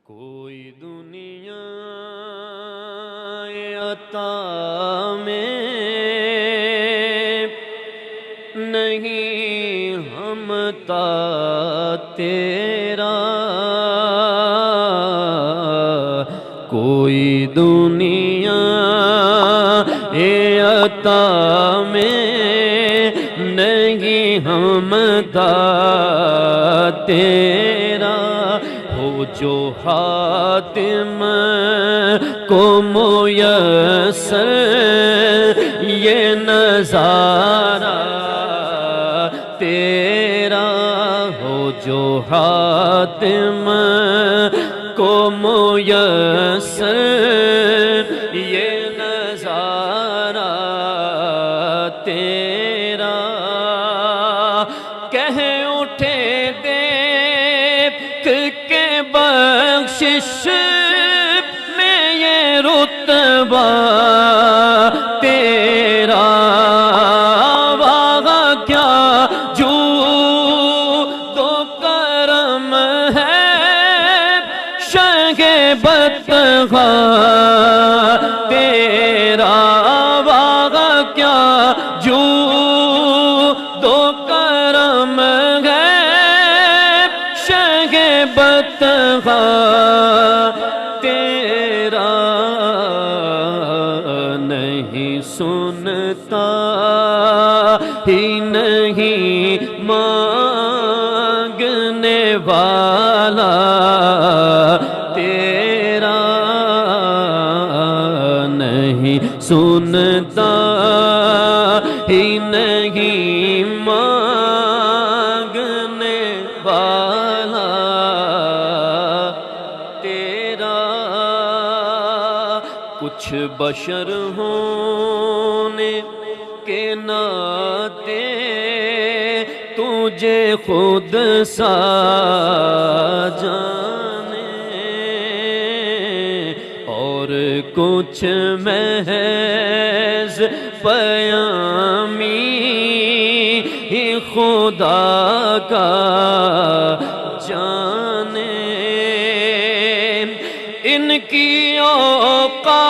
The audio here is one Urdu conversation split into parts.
کوئی دنیا عطا میں نہیں ہمتا تیرا، کوئی دنیا عطا میں نہیں ہمتا تیرا، ہو جو حاتم کو میسر یہ نظارہ تیرا، ہو جو حاتم کو میسر یہ نظارہ تیرا، کہہ اٹھے دیکھ کے بخشش میں یہ رتبہ تیرا، واہ کیا جود و کرم ہے شہ بطغہ تیرا، واہ کیا جود و کرم ہے شہ بطغہ تیرا، نہیں سنتا ہی نہیں مانگنے والا تیرا، نہیں سنتا ہی نہیں مانگنے والا تیرا، کچھ بشر ہونے کے ناطے تجھے خود سا جانے، اور کچھ محض پیامی ہی خدا کا جانے، ان کی اوقات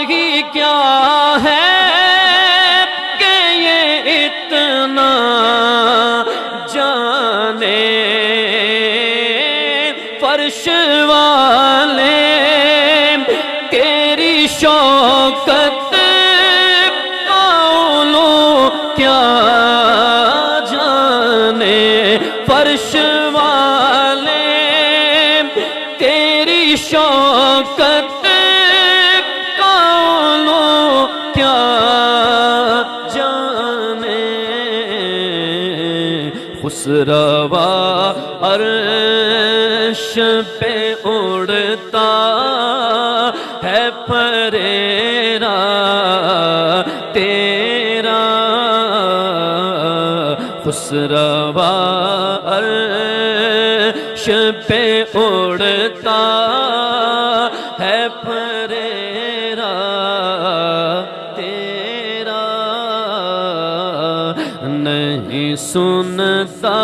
ہی کیا ہے کہ یہ اتنا جانے، فرش والے تیری شوکت کیا جانے، فرش والے تیری شوکت کیا جانے، خسروا عرش پہ اڑتا ہے پریرا تیرا، خسروا عرش پہ اڑتا ہے پریرا تیرا، نہیں سنتا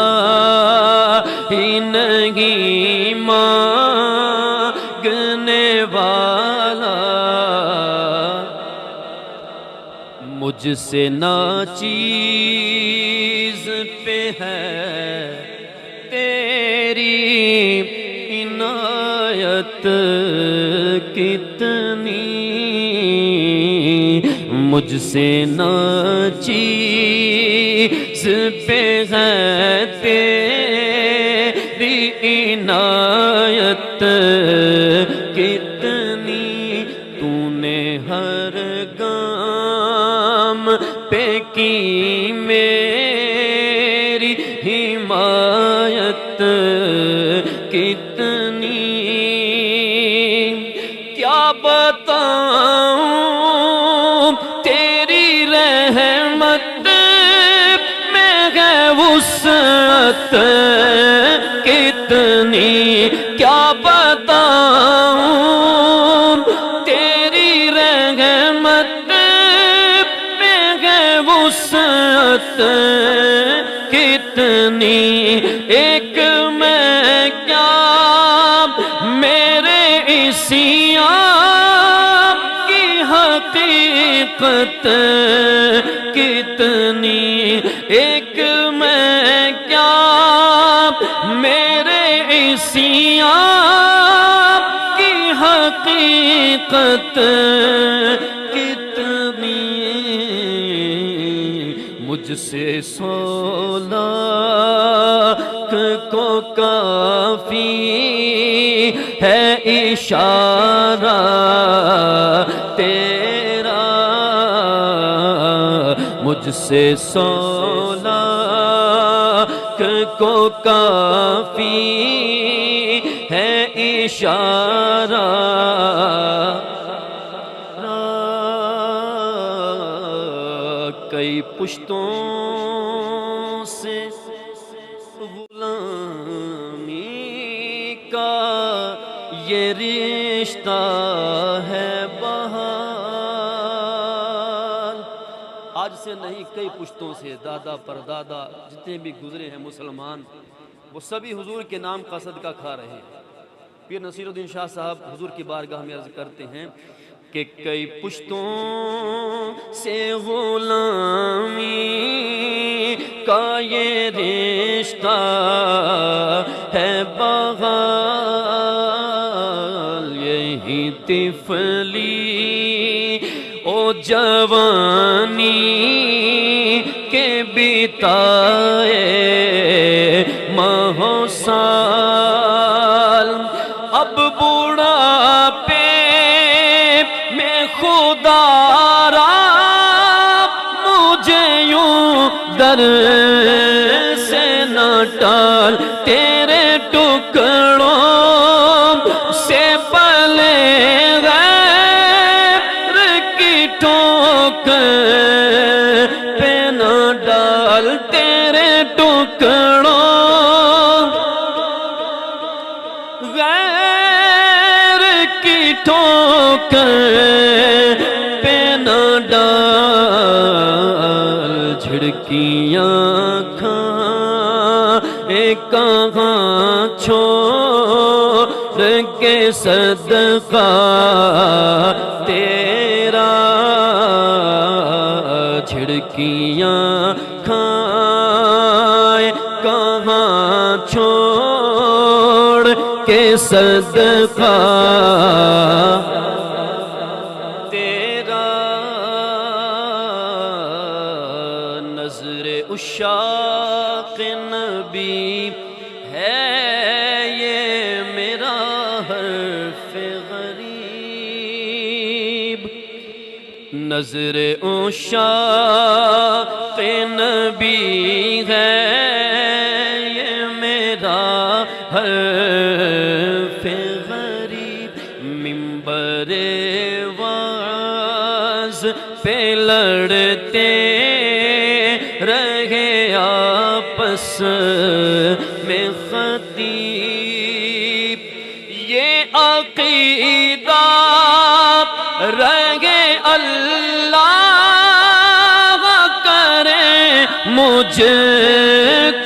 ہی نہیں مانگنے والا، مجھ سے ناچیز پہ ہے تیری عنایت کتنی، مجھ سے ناچیز پہ ہے تیری عنایت کتنی، تو نے ہر گام پہ کی میری حمایت کتنی، کیا بتاؤں تیری رحمت میں ہے وسعت کتنی، کیا بتاؤں تیری رحمت میں ہے وسعت کتنی، ایک میں کیا حقیقت کتنی، ایک میں کیا میرے عصیان کی حقیقت کتنی، مجھ سے 100 لاکھ کو کافی ہے اشارہ تیرا، مجھ سے 100 لاکھ کو کافی ہے اشارہ، کئی پشتوں سے غلامی کا یہ رشتہ ہے بحال، آج سے نہیں کئی پشتوں سے، دادا پر دادا جتنے بھی گزرے ہیں مسلمان، وہ سبھی حضور کے نام کا صدقہ کھا رہے ہیں۔ پیر نصیر الدین شاہ صاحب حضور کی بارگاہ میں عرض کرتے ہیں کہ کئی پشتوں سے غلامی کا یہ رشتہ ہے بحال، یہی طفلی او جوانی کے بتائے ماہ و سال، اب بوڑھاپے میں خدا را مجھے یوں در سے نہ ٹال، تیرے ٹکڑوں سے پلے غیر کی ٹھوکر پہ نہ ڈال، تیرے ٹکڑوں غیر کی ٹھوکر پہ نہ ڈال، جھڑکیاں کھائے کہاں چھوڑ کے صدقہ تیرا، جھڑکیاں کھائے کہاں چھوڑ کے صدقہ تیرا، نظر عشاق نبی ہے یہ میرا حرف غریب، نظر عشاق نبی ہے یہ میرا حرف غریب، منبر وعظ پہ لڑتے رہے آپس میں خطیب، یہ عقیدہ رہے اللہ کرے مجھ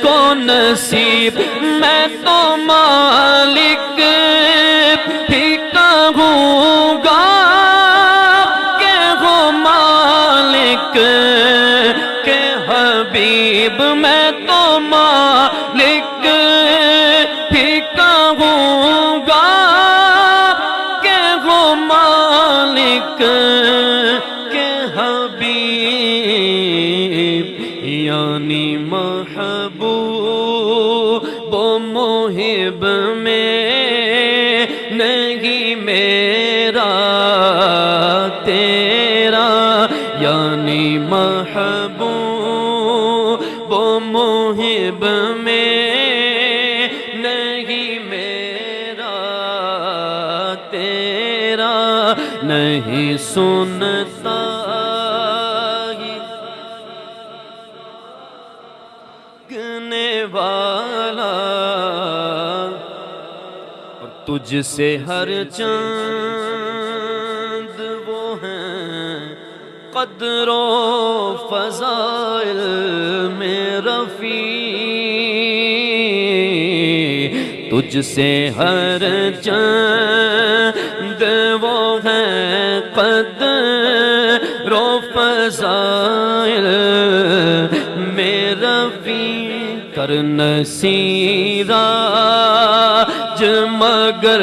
کو نصیب، میں تو مالک ہی کہوں گا کہ وہ مالک کے حبیب، میں تو مالک ہی کہوں گا کہ وہ مالک کے حبیب، یعنی محبوب و محب میں نہیں میرا تیرا، یعنی محبوب و محب میں نہیں میرا تیرا، نہیں سنتا گنے والا، اور تجھ سے ہر چند وہ ہیں قدر و فضائل میں رفیع، تجھ سے ہر چند وہ ہیں قدر و رذائل میرا کر نصیراج مگر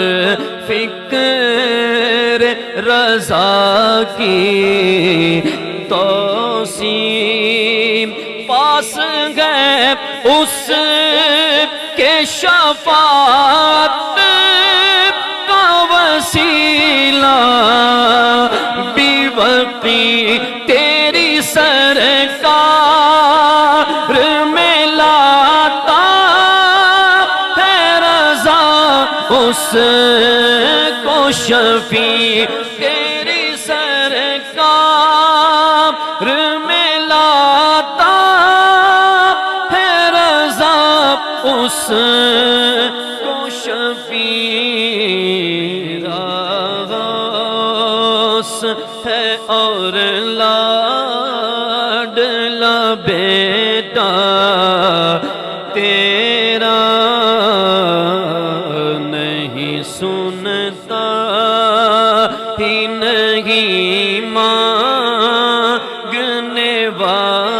فکر رضا کی توسیم پاس گئے اس کے شفاعت کا وسیلہ بی وقی تیری سرکار میں لاتا ہے رضا اس کو شفیع تیری سرکار میں لاتا ہے رضا اس کو شفیع راس ہے اور لاڈلا بیٹا تیرا نہیں سنتا ہی نہیں مانگنے والا